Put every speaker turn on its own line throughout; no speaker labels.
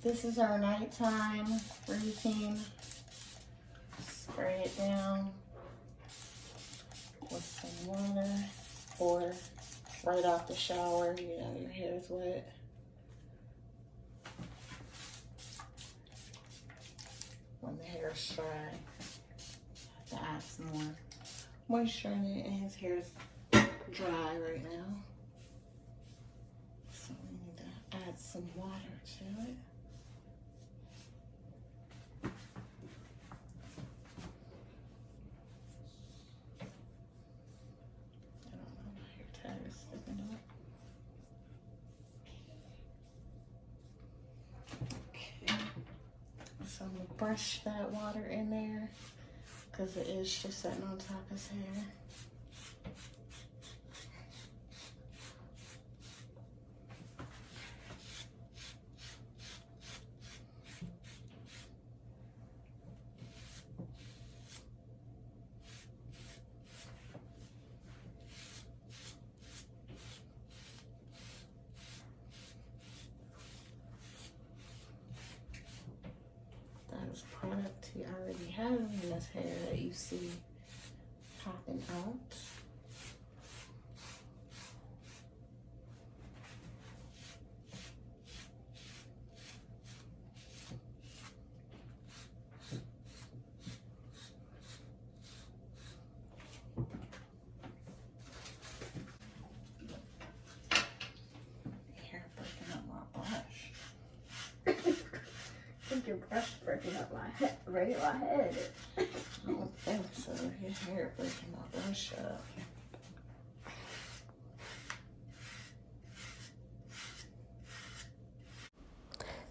This is our nighttime routine. Spray it down with some water, or right off the shower, you know, your hair is wet. When the hair is dry, have to add some more moisture in it, and his hair is dry right now. So we need to add some water to it. I don't know, my hair tie is sticking up. Okay. So I'm gonna brush that water in there because it is just sitting on top of his hair. That is product he already has in his hair that you see popping out. Hair breaking up my brush.
I think your brush breaking up my head, regular head.
I don't think so. His hair breaking my brush up.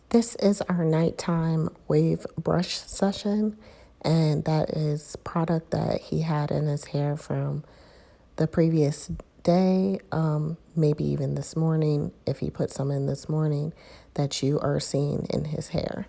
This is our nighttime wave brush session, and that is product that he had in his hair from the previous day, maybe even this morning, if he put some in this morning, that you are seeing in his hair.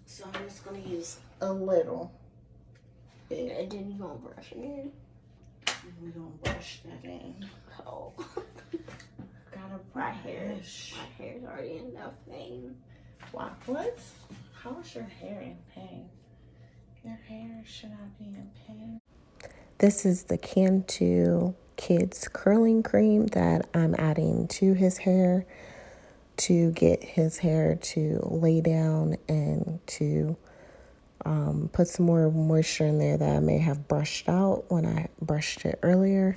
So I'm just going to use a little bit.
And then you gonna brush again?
We're going to brush that in.
Oh.
Gotta
My hair's
brush.
already enough pain.
Wow, what? How is your hair in pain? Your hair should not be in pain. This is the Cantu Kids Curling Cream that I'm adding to his hair to get his hair to lay down and to put some more moisture in there that I may have brushed out when I brushed it earlier.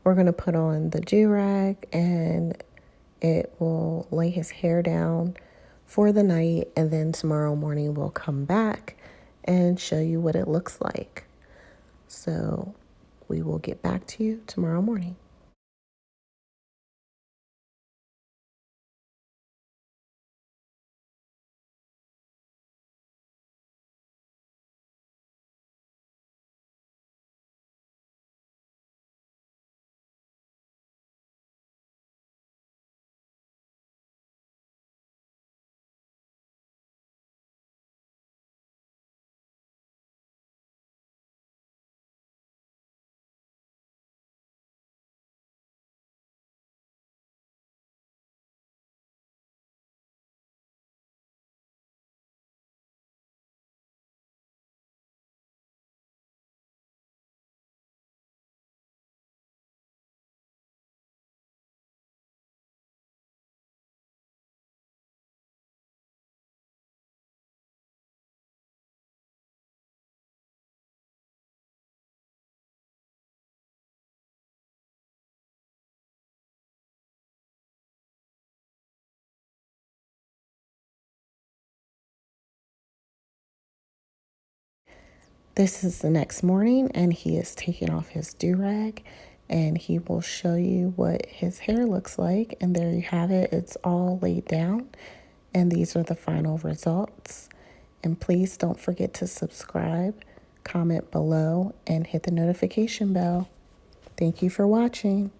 We're going to put on the Durag and it will lay his hair down for the night, and then tomorrow morning we'll come back and show you what it looks like. So we will get back to you tomorrow morning. This is the next morning, and he is taking off his do-rag, and he will show you what his hair looks like. And there you have it. It's all laid down, and these are the final results. And please don't forget to subscribe, comment below, and hit the notification bell. Thank you for watching.